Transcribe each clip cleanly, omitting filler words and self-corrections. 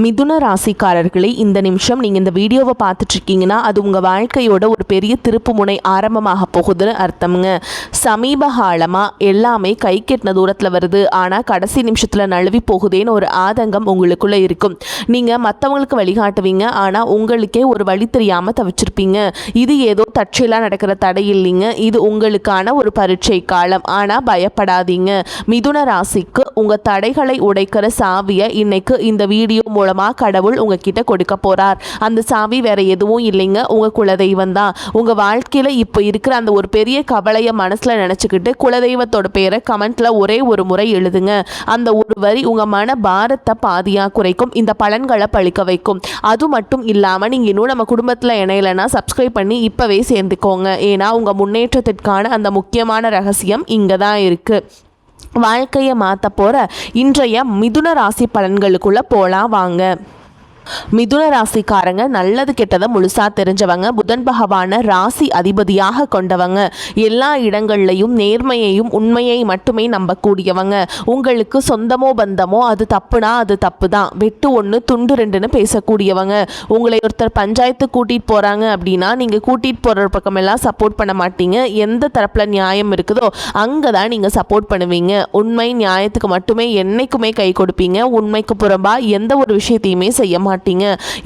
மிதுன ராசிக்காரர்களே, இந்த நிமிஷம் நீங்கள் இந்த வீடியோவை பார்த்துட்ருக்கீங்கன்னா அது உங்கள் வாழ்க்கையோட ஒரு பெரிய திருப்பு முனை ஆரம்பமாக போகுதுன்னு அர்த்தம்ங்க. சமீப காலமாக எல்லாமே கை கெட்டின தூரத்தில் வருது, ஆனால் கடைசி நிமிஷத்தில் நழுவி போகுதேன்னு ஒரு ஆதங்கம் உங்களுக்குள்ளே இருக்கும். நீங்கள் மற்றவங்களுக்கு வழிகாட்டுவீங்க, ஆனால் உங்களுக்கே ஒரு வழி தெரியாமல் தவிச்சிருப்பீங்க. இது ஏதோ தற்செயலாக நடக்கிற தடை இல்லைங்க, இது உங்களுக்கான ஒரு பரீட்சை காலம். ஆனால் பயப்படாதீங்க. மிதுன ராசிக்கு உங்கள் தடைகளை உடைக்கிற சாவியை இன்னைக்கு இந்த வீடியோ மூலமாக கடவுள் உங்ககிட்ட கொடுக்க போகிறார். அந்த சாவி வேற எதுவும் இல்லைங்க, உங்கள் குலதெய்வம் தான். உங்கள் வாழ்க்கையில் இப்போ இருக்கிற அந்த ஒரு பெரிய கவலையை மனசில் நினச்சிக்கிட்டு குலதெய்வத்தோட பேரை கமெண்ட்டில் ஒரே ஒரு முறை எழுதுங்க. அந்த ஒரு வரி உங்கள் மன பாரத்தை பாதியாக குறைக்கும், இந்த பலன்களை பழிக்க வைக்கும். அது மட்டும் இல்லாமல் நீங்கள் இன்னும் நம்ம குடும்பத்தில் இணையலைன்னா சப்ஸ்கிரைப் பண்ணி இப்போவே சேர்ந்துக்கோங்க. ஏன்னா உங்கள் முன்னேற்றத்திற்கான அந்த முக்கியமான ரகசியம் இங்கே தான் இருக்குது. வாழ்க்கையை மாற்ற போகிற இன்றைய மிதுன ராசி பலன்களுக்குள்ளே போகலாம் வாங்க. மிதுன ராசிக்காரங்க நல்லது கெட்டதை முழுசா தெரிஞ்சவங்க, புதன் பகவான ராசி அதிபதியாக கொண்டவங்க, எல்லா இடங்கள்லையும் நேர்மையையும் உண்மையை மட்டுமே நம்பக்கூடியவங்க. உங்களுக்கு சொந்தமோ பந்தமோ அது தப்புனா அது தப்பு தான், வெட்டு ஒன்று துண்டு ரெண்டுன்னு பேசக்கூடியவங்க. உங்களை ஒருத்தர் பஞ்சாயத்து கூட்டிகிட்டு போகிறாங்க அப்படின்னா நீங்கள் கூட்டிகிட்டு போகிற பக்கமெல்லாம் சப்போர்ட் பண்ண மாட்டீங்க. எந்த தரப்பில் நியாயம் இருக்குதோ அங்கே தான் நீங்கள் சப்போர்ட் பண்ணுவீங்க. உண்மை நியாயத்துக்கு மட்டுமே என்னைக்குமே கை கொடுப்பீங்க. உண்மைக்கு புறம்பா எந்த ஒரு விஷயத்தையுமே செய்ய மாட்டீங்க.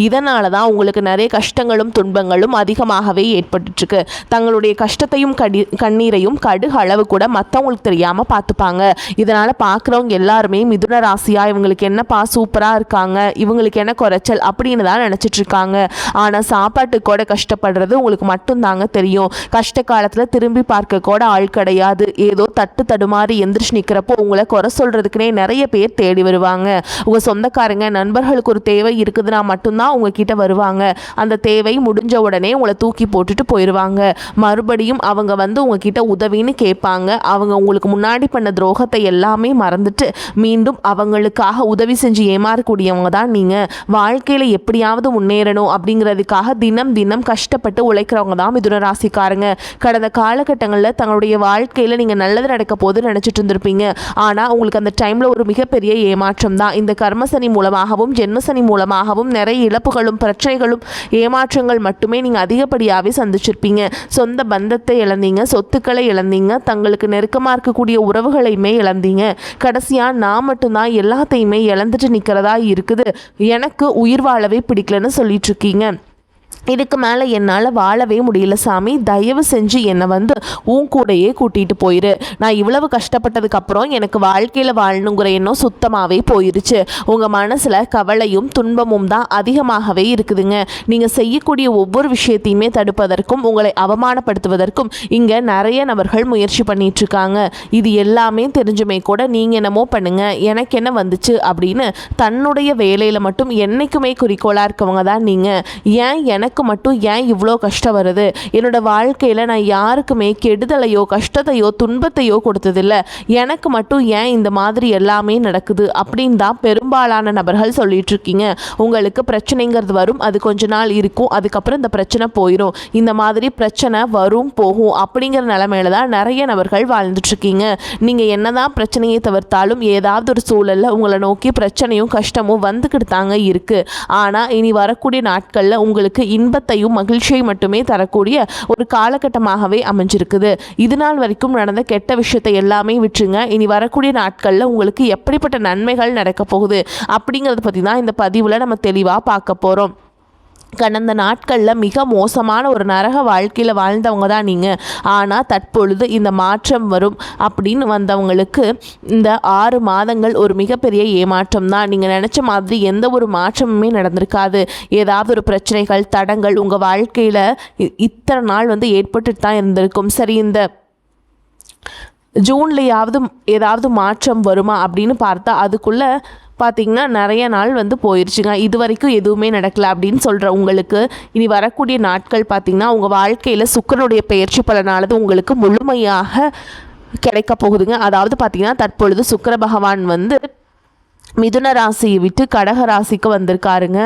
இதனால தான் உங்களுக்கு நிறைய கஷ்டங்களும் துன்பங்களும் அதிகமாகவே ஏற்பட்டுருக்கு. தங்களுடைய கஷ்டத்தையும் கண்ணீரையும் கடுகு அளவு கூட மற்றவங்களுக்கு தெரியாமல் பார்த்துப்பாங்க. இதனால் பார்க்குறவங்க எல்லாருமே மிதுன ராசியா இவங்களுக்கு என்னப்பா சூப்பராக இருக்காங்க, இவங்களுக்கு என்ன குறைச்சல் அப்படின்னு தான் நினச்சிட்டு இருக்காங்க. ஆனால் சாப்பாட்டுக்கு கூட கஷ்டப்படுறது உங்களுக்கு மட்டும்தாங்க தெரியும். கஷ்ட காலத்தில் திரும்பி பார்க்க கூட ஆள் கிடையாது. ஏதோ தட்டு தடுமாறி எந்திரிச்சு நிற்கிறப்போ உங்களை குறை சொல்கிறதுக்குனே நிறைய பேர் தேடி வருவாங்க. உங்கள் சொந்தக்காரங்க நண்பர்களுக்கு ஒரு தேவை இருக்குதுன்னா மட்டும்தான் உங்ககிட்ட வருவாங்க. அந்த தேவை முடிஞ்ச உடனே உங்களை தூக்கி போட்டுட்டு போயிடுவாங்க. மறுபடியும் அவங்க வந்து உங்ககிட்ட உதவின்னு கேட்பாங்க. அவங்க உங்களுக்கு முன்னாடி பண்ண துரோகத்தை எல்லாமே மறந்துட்டு மீண்டும் அவங்களுக்காக உதவி செஞ்சு ஏமாறக்கூடியவங்க தான் நீங்கள். வாழ்க்கையில் எப்படியாவது முன்னேறணும் அப்படிங்கிறதுக்காக தினம் தினம் கஷ்டப்பட்டு உழைக்கிறவங்க தான் மிதுன ராசிக்காரங்க. கடந்த காலகட்டங்களில் தங்களுடைய வாழ்க்கையில் நீங்கள் நல்லது நடக்க போது நினச்சிட்டு இருந்திருப்பீங்க. ஆனால் உங்களுக்கு அந்த டைமில் ஒரு மிகப்பெரிய ஏமாற்றம் தான். இந்த கர்மசனி மூலமாகவும் ஜென்மசனி மூலமாகவும் நிறைய இழப்புகளும் பிரச்சனைகளும் ஏமாற்றங்கள் மட்டுமே நீங்கள் அதிகப்படியாகவே சந்திச்சிருப்பீங்க. சொந்த பந்தத்தை இழந்தீங்க, சொத்துக்களை இழந்தீங்க, தங்களுக்கு நெருக்கமாக இருக்கக்கூடிய உறவுகளையுமே இழந்தீங்க. கடைசியாக நான் மட்டும்தான் எல்லாத்தையுமே இழந்துட்டு நிற்கிறதா இருக்குது, எனக்கு உயிர் வாழவே பிடிக்கலன்னு சொல்லிட்டு இருக்கீங்க. இதுக்கு மேலே என்னால் வாழவே முடியல சாமி, தயவு செஞ்சு என்னை வந்து உன் கூடையே கூட்டிகிட்டு போயிரு. நான் இவ்வளவு கஷ்டப்பட்டதுக்கப்புறம் எனக்கு வாழ்க்கையில் வாழணுங்கிற எண்ணம் சுத்தமாகவே போயிருச்சு. உங்கள் மனசில் கவலையும் துன்பமும் தான் அதிகமாகவே இருக்குதுங்க. நீங்கள் செய்யக்கூடிய ஒவ்வொரு விஷயத்தையுமே தடுப்பதற்கும் உங்களை அவமானப்படுத்துவதற்கும் இங்கே நிறைய நபர்கள் முயற்சி பண்ணிகிட்ருக்காங்க. இது எல்லாமே தெரிஞ்சுமே கூட நீங்கள் என்னமோ பண்ணுங்க, எனக்கு என்ன வந்துச்சு அப்படின்னு தன்னுடைய வேலையில் மட்டும் என்றைக்குமே குறிக்கோளாக இருக்கவங்க தான் நீங்கள். எனக்கு மட்டும் ஏன் இவ்வளோ கஷ்டம் வருது, என்னோட வாழ்க்கையில் நான் யாருக்குமே கெடுதலையோ கஷ்டத்தையோ துன்பத்தையோ கொடுத்ததில்லை, எனக்கு மட்டும் ஏன் இந்த மாதிரி எல்லாமே நடக்குது அப்படின்னு தான் பெரும்பாலான நபர்கள் சொல்லிட்டு இருக்கீங்க. உங்களுக்கு பிரச்சனைங்கிறது வரும், அது கொஞ்ச நாள் இருக்கும், அதுக்கப்புறம் இந்த பிரச்சனை போயிடும். இந்த மாதிரி பிரச்சனை வரும் போகும் அப்படிங்கிற நிலைமையில தான் நிறைய நபர்கள் வாழ்ந்துட்டுருக்கீங்க. நீங்கள் என்னதான் பிரச்சனையை தவிர்த்தாலும் ஏதாவது ஒரு சூழலில் உங்களை நோக்கி பிரச்சனையும் கஷ்டமும் வந்துக்கிட்டு தாங்க இருக்குது. ஆனால் இனி வரக்கூடிய நாட்களில் உங்களுக்கு இன்பத்தையும் மகிழ்ச்சியை மட்டுமே தரக்கூடிய ஒரு காலகட்டமாகவே அமைஞ்சிருக்குது. இது நாள் வரைக்கும் நடந்த கெட்ட விஷயத்தை எல்லாமே விட்டுருங்க. இனி வரக்கூடிய நாட்களில் உங்களுக்கு எப்படிப்பட்ட நன்மைகள் நடக்க போகுது அப்படிங்கிறத பற்றி தான் இந்த பதிவில் நம்ம தெளிவாக பார்க்க போகிறோம். கடந்த நாட்களில் மிக மோசமான ஒரு நரக வாழ்க்கையில் வாழ்ந்தவங்க தான் நீங்கள். ஆனால் தற்பொழுது இந்த மாற்றம் வரும் அப்படின்னு வந்தவங்களுக்கு இந்த 6 மாதங்கள் ஒரு மிகப்பெரிய ஏமாற்றம் தான். நீங்கள் நினச்ச மாதிரி எந்த ஒரு மாற்றமுமே நடந்திருக்காது. ஏதாவது ஒரு பிரச்சனைகள் தடங்கள் உங்கள் வாழ்க்கையில் இத்தனை நாள் வந்து ஏற்பட்டுட்டு தான் இருந்திருக்கும். சரி, இந்த ஜூன்லையாவது ஏதாவது மாற்றம் வருமா அப்படின்னு பார்த்தா அதுக்குள்ளே பார்த்திங்கன்னா நிறைய நாள் வந்து போயிடுச்சுங்க. இது வரைக்கும் எதுவுமே நடக்கலை அப்படின்னு சொல்கிற உங்களுக்கு இனி வரக்கூடிய நாட்கள் பார்த்திங்கன்னா உங்கள் வாழ்க்கையில் சுக்கிரனுடைய பெயர்ச்சி பலனானது உங்களுக்கு முழுமையாக கிடைக்க போகுதுங்க. அதாவது பார்த்திங்கன்னா தற்பொழுது சுக்கிர பகவான் வந்து மிதுன ராசியை விட்டு கடக ராசிக்கு வந்திருக்காருங்க.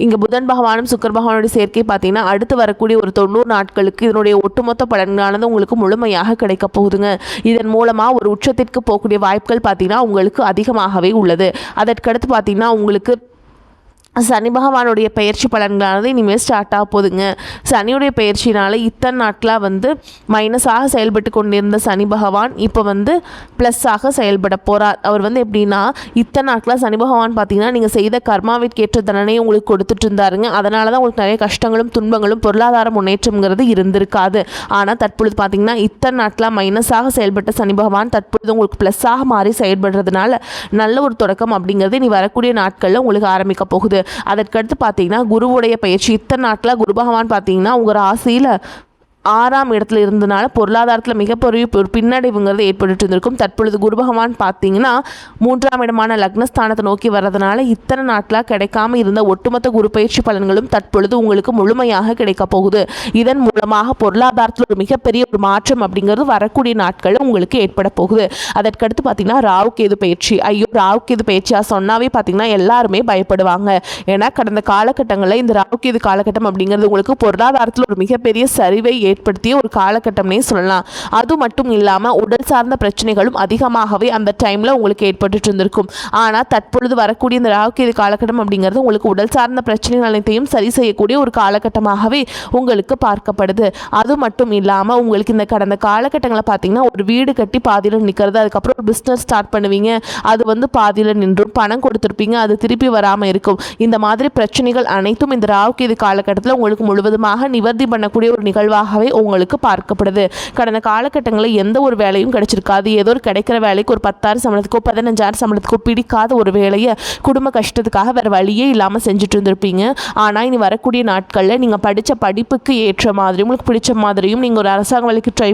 இங்கே புதன் பகவானும் சுக்கிர பகவானுடைய சேர்க்கை பார்த்தீங்கன்னா அடுத்து வரக்கூடிய ஒரு 90 நாட்களுக்கு இதனுடைய ஒட்டுமொத்த பலன்களானது உங்களுக்கு முழுமையாக கிடைக்க போகுதுங்க. இதன் மூலமாக ஒரு உச்சத்திற்கு போகக்கூடிய வாய்ப்புகள் பார்த்தீங்கன்னா உங்களுக்கு அதிகமாகவே உள்ளது. அதற்கடுத்து பார்த்தீங்கன்னா உங்களுக்கு சனி பகவானுடைய பயிற்சி பலன்களானது இனிமேல் ஸ்டார்ட் ஆக போகுதுங்க. சனியுடைய பயிற்சினால் இத்தனை நாட்களாக மைனஸாக செயல்பட்டு கொண்டிருந்த சனி பகவான் இப்போ ப்ளஸ்ஸாக செயல்பட போகிறார். அவர் எப்படின்னா, இத்தனை நாட்களாக சனி பகவான் பார்த்தீங்கன்னா நீங்கள் செய்த கர்மாவிற்கேற்ற தண்டனையை உங்களுக்கு கொடுத்துட்டு இருந்தாருங்க. அதனால தான் உங்களுக்கு நிறைய கஷ்டங்களும் துன்பங்களும் பொருளாதார முன்னேற்றம்ங்கிறது இருந்திருக்காது. ஆனால் தற்பொழுது பார்த்தீங்கன்னா இத்தனை நாட்களாக மைனஸாக செயல்பட்ட சனி பகவான் தற்பொழுது உங்களுக்கு ப்ளஸ்ஸாக மாறி செயல்படுறதுனால நல்ல ஒரு தொடக்கம் அப்படிங்கிறது இனி வரக்கூடிய நாட்களில் உங்களுக்கு ஆரம்பிக்க போகுது. அதற்கடுத்து பார்த்தீங்கன்னா குருவுடைய பயிற்சி இத்தனை நாட்களாக குரு பகவான் பார்த்தீங்கன்னா உங்கள் ராசியில் 6ஆம் இடத்துல இருந்தனால பொருளாதாரத்தில் மிகப்பெரிய ஒரு பின்னடைவுங்கிறது ஏற்பட்டு இருந்திருக்கும். தற்பொழுது குரு பகவான் பார்த்தீங்கன்னா 3ஆம் இடமான லக்னஸ்தானத்தை நோக்கி வர்றதுனால இத்தனை நாட்களாக கிடைக்காம இருந்த ஒட்டுமொத்த குரு பயிற்சி பலன்களும் தற்பொழுது உங்களுக்கு முழுமையாக கிடைக்க போகுது. இதன் மூலமாக பொருளாதாரத்தில் ஒரு மிகப்பெரிய ஒரு மாற்றம் அப்படிங்கிறது வரக்கூடிய நாட்களில் உங்களுக்கு ஏற்பட போகுது. அதற்கடுத்து பார்த்தீங்கன்னா ராகு கேது பயிற்சி. ஐயோ, ராகு கேது பயிற்சியாக சொன்னாவே பார்த்தீங்கன்னா எல்லாருமே பயப்படுவாங்க. ஏன்னா கடந்த காலகட்டங்களில் இந்த ராகு கேது காலகட்டம் அப்படிங்கிறது உங்களுக்கு பொருளாதாரத்தில் ஒரு மிகப்பெரிய சரிவை ஏற்படுத்திய ஒரு காலகட்டம்னே சொல்லலாம். அது மட்டும் இல்லாமல் உடல் சார்ந்த பிரச்சனைகளும் அதிகமாகவே அந்த டைமில் உங்களுக்கு ஏற்பட்டு இருந்திருக்கும். ஆனால் தற்பொழுது வரக்கூடிய இந்த ராகுகேது காலகட்டம் அப்படிங்கிறது உங்களுக்கு உடல் சார்ந்த பிரச்சனைகள் அனைத்தையும் சரி செய்யக்கூடிய ஒரு காலகட்டமாகவே உங்களுக்கு பார்க்கப்படுது. அது மட்டும் இல்லாமல் உங்களுக்கு இந்த கடந்த காலகட்டங்களை பார்த்தீங்கன்னா ஒரு வீடு கட்டி பாதியில் நிற்கிறது, அதுக்கப்புறம் ஒரு பிஸ்னஸ் ஸ்டார்ட் பண்ணுவீங்க, அது பாதியில் நின்றும் பணம் கொடுத்துருப்பீங்க, அது திருப்பி வராமல் இருக்கும். இந்த மாதிரி பிரச்சனைகள் அனைத்தும் இந்த ராகுகேது காலகட்டத்தில் உங்களுக்கு முழுவதுமாக நிவர்த்தி பண்ணக்கூடிய ஒரு நிகழ்வாக உங்களுக்கு பார்க்கப்படுது. கடந்த காலகட்டங்களில் எந்த ஒரு வேலையும் கிடைச்சிருக்காது. ஏதோ ஒரு கிடைக்கிற வேலைக்கு ஒரு 10,000 சம்பளத்துக்கோ 15,000 சம்பளத்துக்கோ பிடிக்காத ஒரு வேலையை குடும்ப கஷ்டத்துக்காக வேறு வழியே இல்லாமல் செஞ்சுட்டு இருந்திருப்பீங்க. ஆனால் இனி வரக்கூடிய நாட்களில் நீங்கள் படித்த படிப்புக்கு ஏற்ற மாதிரியும் உங்களுக்கு பிடிச்ச மாதிரியும் நீங்கள் ஒரு அரசாங்க வேலைக்கு ட்ரை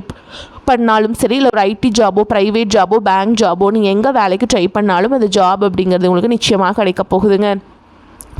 பண்ணாலும் சரி, இல்லை ஒரு ஐடி ஜாபோ ப்ரைவேட் ஜாபோ பேங்க் ஜாபோ நீங்கள் எங்கே வேலைக்கு ட்ரை பண்ணாலும் அந்த ஜாப் அப்படிங்கிறது உங்களுக்கு நிச்சயமாக கிடைக்க போகுதுங்க.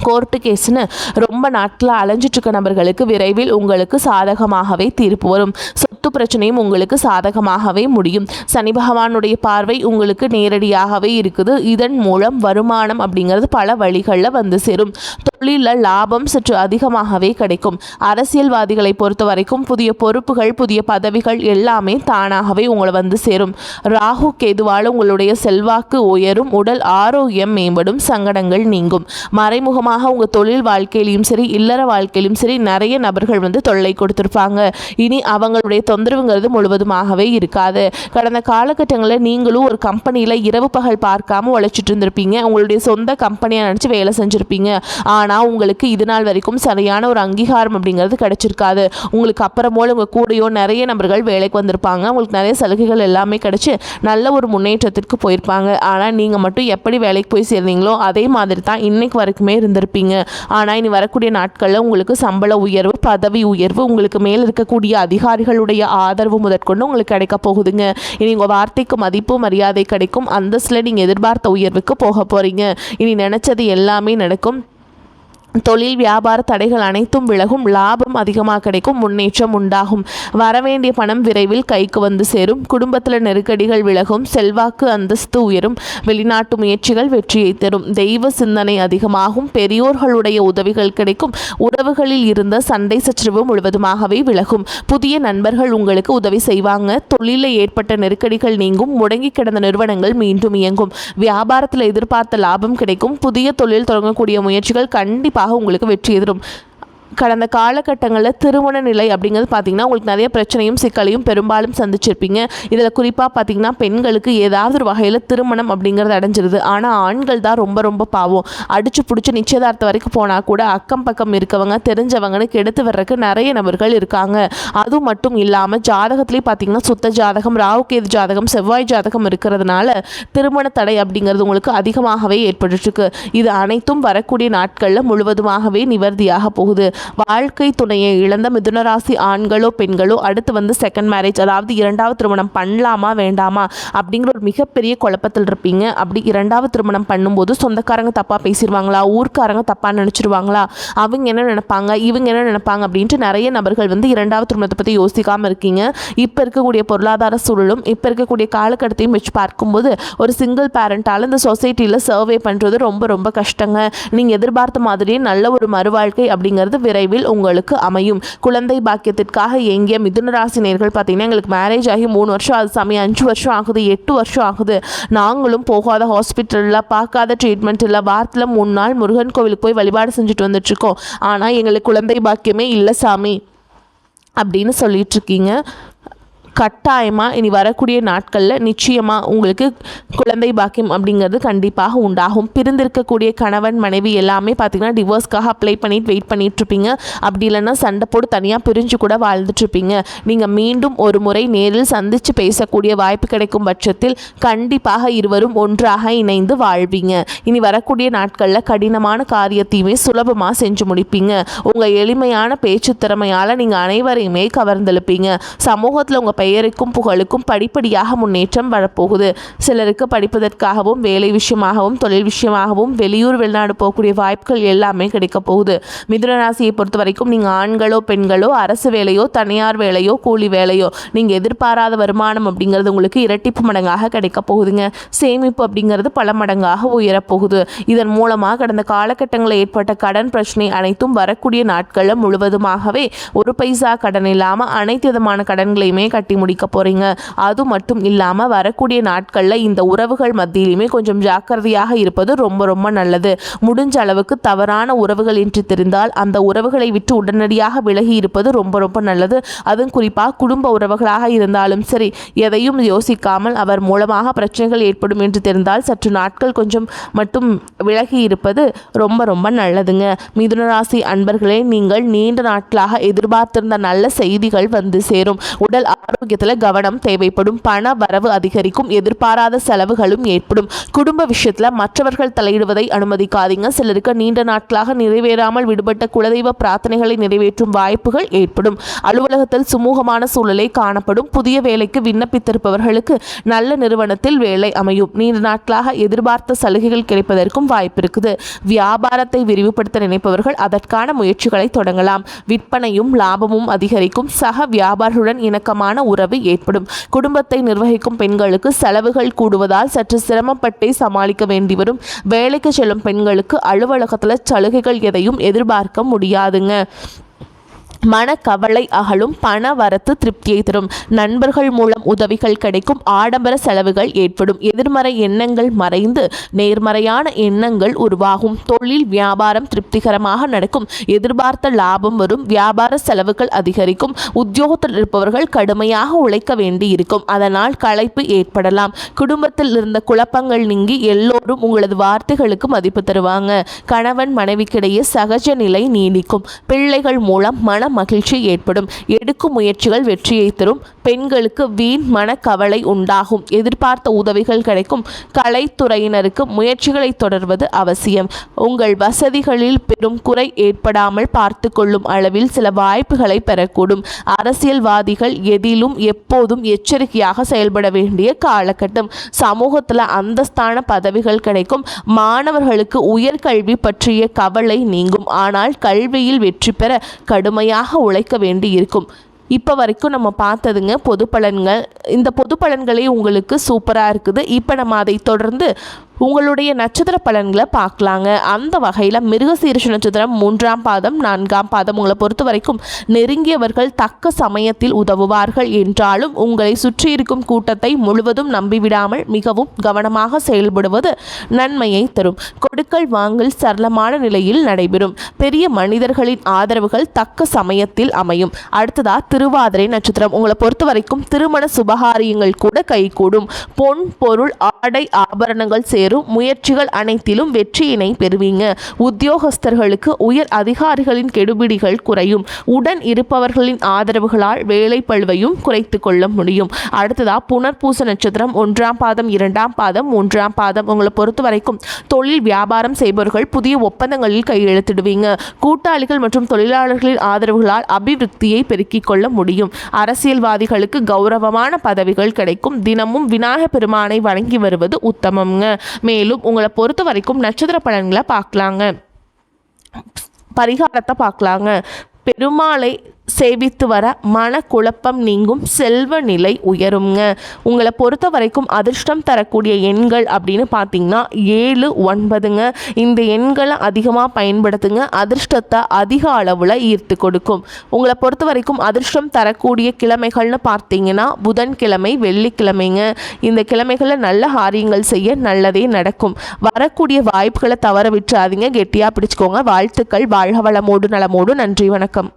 கோர்ட்டு கேஸ்னு ரொம்ப நாட்களாக அலைஞ்சிட்ருக்க நபர்களுக்கு விரைவில் உங்களுக்கு சாதகமாகவே தீர்ப்பு வரும். சொத்து பிரச்சனையும் உங்களுக்கு சாதகமாகவே முடியும். சனி பகவானுடைய பார்வை உங்களுக்கு நேரடியாகவே இருக்குது. இதன் மூலம் வருமானம் அப்படிங்கிறது பல வழிகளில் சேரும். தொழிலில் லாபம் சற்று அதிகமாகவே கிடைக்கும். அரசியல்வாதிகளை பொறுத்த வரைக்கும் புதிய பொறுப்புகள் புதிய பதவிகள் எல்லாமே தானாகவே உங்களை சேரும். ராகு கேதுவால் உங்களுடைய செல்வாக்கு உயரும், உடல் ஆரோக்கியம் மேம்படும், சங்கடங்கள் நீங்கும். மறைமுகமாக உங்கள் தொழில் வாழ்க்கையிலும் சரி இல்லற வாழ்க்கையிலும் சரி நிறைய நபர்கள் தொல்லை கொடுத்துருப்பாங்க. இனி அவங்களுடைய தொந்தரவுங்கிறது முழுவதுமாகவே இருக்காது. கடந்த காலகட்டங்களில் நீங்களும் ஒரு கம்பெனியில் இரவு பகல் பார்க்காம உழைச்சிட்டு இருந்திருப்பீங்க. உங்களுடைய சொந்த கம்பெனியாக நினச்சி வேலை செஞ்சுருப்பீங்க. ஆனால் உங்களுக்கு இது நாள் வரைக்கும் சரியான ஒரு அங்கீகாரம் அப்படிங்கிறது கிடைச்சிருக்காது. உங்களுக்கு அப்புறமோல உங்கள் கூடையோ நிறைய நபர்கள் வேலைக்கு வந்திருப்பாங்க. உங்களுக்கு நிறைய சலுகைகள் எல்லாமே கிடைச்சி நல்ல ஒரு முன்னேற்றத்திற்கு போயிருப்பாங்க. ஆனால் நீங்கள் மட்டும் எப்படி வேலைக்கு போய் சேர்ந்தீங்களோ அதே மாதிரி தான் இன்னைக்கு வரைக்குமே இருந்திருப்பீங்க. ஆனால் இனி வரக்கூடிய நாட்களில் உங்களுக்கு சம்பள உயர்வு பதவி உயர்வு உங்களுக்கு மேல் இருக்கக்கூடிய அதிகாரிகளுடைய ஆதரவு முதற்கொண்டு உங்களுக்கு கிடைக்க போகுதுங்க. இனி உங்கள் வார்த்தைக்கு மதிப்பு மரியாதை கிடைக்கும். அந்தஸ்தில் நீங்கள் எதிர்பார்த்த உயர்வுக்கு போக போகிறீங்க. இனி நினச்சது எல்லாமே நடக்கும். தொழில் வியாபார தடைகள் அனைத்தும் விலகும். லாபம் அதிகமாக கிடைக்கும். முன்னேற்றம் உண்டாகும். வரவேண்டிய பணம் விரைவில் கைக்கு சேரும். குடும்பத்தில் நெருக்கடிகள் விலகும். செல்வாக்கு அந்தஸ்து உயரும். வெளிநாட்டு முயற்சிகள் வெற்றியை தரும். தெய்வ சிந்தனை அதிகமாகும். பெரியோர்களுடைய உதவிகள் கிடைக்கும். உறவுகளில் இருந்த சண்டை சச்சரவு முழுவதுமாகவே விலகும். புதிய நண்பர்கள் உங்களுக்கு உதவி செய்வாங்க. தொழிலில் ஏற்பட்ட நெருக்கடிகள் நீங்கும். முடங்கி கிடந்த நிறுவனங்கள் மீண்டும் இயங்கும். வியாபாரத்தில் எதிர்பார்த்த லாபம் கிடைக்கும். புதிய தொழில் தொடங்கக்கூடிய முயற்சிகள் கண்டிப்பாக உங்களுக்கு வெற்றி எதிரும். கடந்த காலகட்டங்களில் திருமண நிலை அப்படிங்கிறது பார்த்திங்கன்னா உங்களுக்கு நிறைய பிரச்சனையும் சிக்கலையும் பெரும்பாலும் சந்திச்சிருப்பீங்க. இதில் குறிப்பாக பார்த்திங்கன்னா பெண்களுக்கு ஏதாவது ஒரு வகையில் திருமணம் அப்படிங்கிறது அடைஞ்சிருது. ஆனால் ஆண்கள் தான் ரொம்ப ரொம்ப பாவம். அடிச்சு பிடிச்சி நிச்சயதார்த்தம் வரைக்கும் போனால் கூட அக்கம் பக்கம் இருக்கவங்க தெரிஞ்சவங்கன்னு கெடுத்து வர்றதுக்கு நிறைய நபர்கள் இருக்காங்க. அது மட்டும் இல்லாமல் ஜாதகத்துலேயே பார்த்திங்கன்னா சுத்த ஜாதகம் ராகுகேது ஜாதகம் செவ்வாய் ஜாதகம் இருக்கிறதுனால திருமண தடை அப்படிங்கிறது உங்களுக்கு அதிகமாகவே ஏற்பட்டுருக்கு. இது அனைத்தும் வரக்கூடிய நாட்களில் முழுவதுமாகவே நிவர்த்தியாக போகுது. வாழ்க்கை துணையை இழந்த மிதுனராசி ஆண்களோ பெண்களோ அடுத்து செகண்ட் மேரேஜ் அதாவது இரண்டாவது திருமணம் பண்ணலாமா வேண்டாமா அப்படிங்கிற ஒரு மிகப்பெரிய குழப்பத்தில் இருப்பீங்க. அப்படி இரண்டாவது திருமணம் பண்ணும்போது சொந்தக்காரங்க தப்பாக பேசிடுவாங்களா, ஊர்க்காரங்க தப்பாக நினச்சிருவாங்களா, அவங்க என்ன நினைப்பாங்க இவங்க என்ன நினைப்பாங்க அப்படின்ட்டு நிறைய நபர்கள் இரண்டாவது திருமணத்தை பற்றி யோசிக்காமல் இருக்கீங்க. இப்போ இருக்கக்கூடிய பொருளாதார சூழலும் இப்போ இருக்கக்கூடிய காலகட்டத்தையும் வச்சு பார்க்கும்போது ஒரு சிங்கிள் பேரண்டால் இந்த சொசைட்டியில் சர்வே பண்ணுறது ரொம்ப ரொம்ப கஷ்டங்க. நீங்கள் எதிர்பார்த்த மாதிரியே நல்ல ஒரு மறுவாழ்க்கை அப்படிங்கிறது விரைவில் உங்களுக்கு அமையும். குழந்தை பாக்கியத்திற்காக எங்கிய மிதுன ராசி நேயர்கள் பார்த்தீங்கன்னா, எங்களுக்கு மேரேஜ் ஆகி 3 வருஷம் ஆகுது சாமி, 5 வருஷம் ஆகுது, 8 வருஷம் ஆகுது, நாங்களும் போகாத ஹாஸ்பிட்டலில் பார்க்காத ட்ரீட்மெண்ட் இல்லை, வாரத்தில் 3 நாள் முருகன் கோவிலுக்கு போய் வழிபாடு செஞ்சுட்டு வந்துட்டுருக்கோம், ஆனால் எங்களுக்கு குழந்தை பாக்கியமே இல்லை சாமி அப்படின்னு சொல்லிட்டு இருக்கீங்க. கட்டாயமாக இனி வரக்கூடிய நாட்களில் நிச்சயமாக உங்களுக்கு குழந்தை பாக்கியம் அப்படிங்கிறது கண்டிப்பாக உண்டாகும். பிரிந்திருக்கக்கூடிய கணவன் மனைவி எல்லாமே பார்த்திங்கன்னா டிவோர்ஸ்க்காக அப்ளை பண்ணிட்டு வெயிட் பண்ணிகிட்ருப்பீங்க. அப்படி இல்லைன்னா சண்டை போட்டு தனியாக பிரிஞ்சு கூட வாழ்ந்துட்டுருப்பீங்க. நீங்கள் மீண்டும் ஒரு முறை நேரில் சந்தித்து பேசக்கூடிய வாய்ப்பு கிடைக்கும் பட்சத்தில் கண்டிப்பாக இருவரும் ஒன்றாக இணைந்து வாழ்வீங்க. இனி வரக்கூடிய நாட்களில் கடினமான காரியத்தையுமே சுலபமாக செஞ்சு முடிப்பீங்க. உங்கள் எளிமையான பேச்சு திறமையால் நீங்கள் அனைவரையுமே கவர்ந்தெழுப்பீங்க. சமூகத்தில் உங்கள் பெயருக்கும் புகழுக்கும் படிப்படியாக முன்னேற்றம் வரப்போகுது. சிலருக்கு படிப்பதற்காகவும் வேலை விஷயமாகவும் தொழில் விஷயமாகவும் வெளியூர் வெளிநாடு போகக்கூடிய வாய்ப்புகள் எல்லாமே கிடைக்க போகுது. மிதுன ராசியை பொறுத்த வரைக்கும் நீங்கள் ஆண்களோ பெண்களோ அரசு வேலையோ தனியார் வேலையோ கூலி வேலையோ நீங்கள் எதிர்பாராத வருமானம் அப்படிங்கிறது உங்களுக்கு இரட்டிப்பு மடங்காக கிடைக்க போகுதுங்க. சேமிப்பு அப்படிங்கிறது பல மடங்காக உயரப்போகுது. இதன் மூலமாக கடந்த காலகட்டங்களில் ஏற்பட்ட கடன் பிரச்சனை அனைத்தும் வரக்கூடிய நாட்களில் முழுவதுமாகவே ஒரு பைசா கடன் இல்லாமல் அனைத்து விதமான கடன்களையுமே கட்டி முடிக்க போறீங்க. அது மட்டும் இல்லாமல் வரக்கூடிய நாட்களில் இந்த உறவுகள் மத்தியிலுமே கொஞ்சம் ஜாக்கிரதையாக இருப்பது ரொம்ப ரொம்ப நல்லது. முடிஞ்ச அளவுக்கு தவறான உறவுகள் என்று தெரிந்தால் அந்த உறவுகளை விட்டு உடனடியாக விலகி இருப்பது ரொம்ப ரொம்ப நல்லது. அதுவும் குறிப்பாக குடும்ப உறவுகளாக இருந்தாலும் சரி, எதையும் யோசிக்காமல் அவர் மூலமாக பிரச்சனைகள் ஏற்படும் என்று தெரிந்தால் சற்று நாட்கள் கொஞ்சம் மட்டும் விலகி இருப்பது ரொம்ப ரொம்ப நல்லதுங்க. மிதுன ராசி அன்பர்களே, நீங்கள் நீண்ட நாட்களாக எதிர்பார்த்திருந்த நல்ல செய்திகள் வந்து சேரும். உடல் ஆரோக்கியத்தில் கவனம் தேவைப்படும். பண வரவு அதிகரிக்கும். எதிர்பாராத செலவுகளும் ஏற்படும். குடும்ப விஷயத்தில் மற்றவர்கள் தலையிடுவதை அனுமதிக்காதீங்க. சிலருக்கு நீண்ட நாட்களாக நிறைவேறாமல் விடுபட்ட குலதெய்வ பிரார்த்தனைகளை நிறைவேற்றும் வாய்ப்புகள் ஏற்படும். அலுவலகத்தில் சுமூகமான சூழலை காணப்படும். புதிய வேலைக்கு விண்ணப்பித்திருப்பவர்களுக்கு நல்ல நிறுவனத்தில் வேலை அமையும். நீண்ட நாட்களாக எதிர்பார்த்த சலுகைகள் கிடைப்பதற்கும் வாய்ப்பு இருக்குது. வியாபாரத்தை விரிவுபடுத்த நினைப்பவர்கள் அதற்கான முயற்சிகளை தொடங்கலாம். விற்பனையும் லாபமும் அதிகரிக்கும். சக வியாபாரிகளுடன் இணக்கமான உறவு ஏற்படும். குடும்பத்தை நிர்வகிக்கும் பெண்களுக்கு செலவுகள் கூடுவதால் சற்று சிரமப்பட்டே சமாளிக்க வேண்டி வரும். வேலைக்கு செல்லும் பெண்களுக்கு அலுவலகத்தில் சலுகைகள் எதையும் எதிர்பார்க்க முடியாதுங்க. மனக்கவலை அகலும். பண வரத்து திருப்தியை தரும். நண்பர்கள் மூலம் உதவிகள் கிடைக்கும். ஆடம்பர செலவுகள் ஏற்படும். எதிர்மறை எண்ணங்கள் மறைந்து நேர்மறையான எண்ணங்கள் உருவாகும். தொழில் வியாபாரம் திருப்திகரமாக நடக்கும். எதிர்பார்த்த லாபம் வரும். வியாபார செலவுகள் அதிகரிக்கும். உத்தியோகத்தில் இருப்பவர்கள் கடுமையாக உழைக்க வேண்டி இருக்கும். அதனால் களைப்பு ஏற்படலாம். குடும்பத்தில் இருந்த குழப்பங்கள் நீங்கி எல்லோரும் உங்களது வார்த்தைகளுக்கு மதிப்பு தருவாங்க. கணவன் மனைவிக்கிடையே சகஜ நிலை நீடிக்கும். பிள்ளைகள் மூலம் மன மகிழ்ச்சி ஏற்படும். எடுக்கும் முயற்சிகள் வெற்றியை தரும். பெண்களுக்கு வீண் மனக்கவலை உண்டாகும். எதிர்பார்த்த உதவிகள் கிடைக்கும். கலைத்துறையினருக்கு முயற்சிகளை தொடர்வது அவசியம். உங்கள் வசதிகளில் பெரும் குறை ஏற்படாமல் பார்த்து கொள்ளும் அளவில் சில வாய்ப்புகளை பெறக்கூடும். அரசியல்வாதிகள் எதிலும் எப்போதும் எச்சரிக்கையாக செயல்பட வேண்டிய காலகட்டம். சமூகத்தில் அந்தஸ்தான பதவிகள் கிடைக்கும். மாணவர்களுக்கு உயர்கல்வி பற்றிய கவலை நீங்கும். ஆனால் கல்வியில் வெற்றி பெற கடுமையாக உழைக்க வேண்டி இருக்கும். இப்போ வரைக்கும் நம்ம பார்த்ததுங்க பொது பலன்கள். இந்த பொது பலன்களே உங்களுக்கு சூப்பராக இருக்குது. இப்போ நம்ம அதை தொடர்ந்து உங்களுடைய நட்சத்திர பலன்களை பார்க்கலாங்க. அந்த வகையில் மிருகசீரிஷ நட்சத்திரம் 3ஆம் பாதம் 4ஆம் பாதம் உங்களை பொறுத்த வரைக்கும் நெருங்கியவர்கள் தக்க சமயத்தில் உதவுவார்கள் என்றாலும் உங்களை சுற்றி இருக்கும் கூட்டத்தை முழுவதும் நம்பிவிடாமல் மிகவும் கவனமாக செயல்படுவது நன்மையை தரும். கொடுக்கல் வாங்கல் சரளமான நிலையில் நடைபெறும். பெரிய மனிதர்களின் ஆதரவுகள் தக்க சமயத்தில் அமையும். அடுத்ததா திருவாதிரை நட்சத்திரம் உங்களை பொறுத்த வரைக்கும் திருமண சுபகாரியங்கள் கூட கைகூடும். பொன் பொருள் ஆடை ஆபரணங்கள் முயற்சிகள் அனைத்திலும் வெற்றியினை பெறுவீங்க. உத்தியோகஸ்தர்களுக்கு உயர் அதிகாரிகளின் கெடுபிடிகள் குறையும். உடன் இருப்பவர்களின் ஆதரவுகளால் வேலை பழுவையும் குறைத்து கொள்ள முடியும். அடுத்ததா புனர்பூச நட்சத்திரம் 1ஆம் பாதம் 2ஆம் பாதம் 3ஆம் பாதம் உங்களை பொறுத்த வரைக்கும் தொழில் வியாபாரம் செய்பவர்கள் புதிய ஒப்பந்தங்களில் கையெழுத்திடுவீங்க. கூட்டாளிகள் மற்றும் தொழிலாளர்களின் ஆதரவுகளால் அபிவிருத்தியை பெருக்கிக் கொள்ள முடியும். அரசியல்வாதிகளுக்கு கௌரவமான பதவிகள் கிடைக்கும். தினமும் விநாயகப் பெருமானை வணங்கி வருவது உத்தமம்ங்க. மேலும் உங்களை பொறுத்த வரைக்கும் நட்சத்திர பலன்களை பார்க்கலாங்க. பரிகாரத்தை பார்க்கலாங்க. பெருமாளை சேவித்து வர மனக்குழப்பம் நீங்கும், செல்வ நிலை உயருங்க. உங்களை பொறுத்த வரைக்கும் அதிர்ஷ்டம் தரக்கூடிய எண்கள் அப்படின்னு பார்த்தீங்கன்னா 7, 9ங்க. இந்த எண்களை அதிகமாக பயன்படுத்துங்க, அதிர்ஷ்டத்தை அதிக அளவில் ஈர்த்து கொடுக்கும். உங்களை பொறுத்த வரைக்கும் அதிர்ஷ்டம் தரக்கூடிய கிழமைகள்னு பார்த்தீங்கன்னா புதன்கிழமை, வெள்ளிக்கிழமைங்க. இந்த கிழமைகளில் நல்ல காரியங்கள் செய்ய நல்லதே நடக்கும். வரக்கூடிய வாய்ப்புகளை தவற விட்டுறாதீங்க, கெட்டியாக பிடிச்சுக்கோங்க. வாழ்த்துக்கள். வாழ்க வளமோடு நலமோடு. நன்றி, வணக்கம்.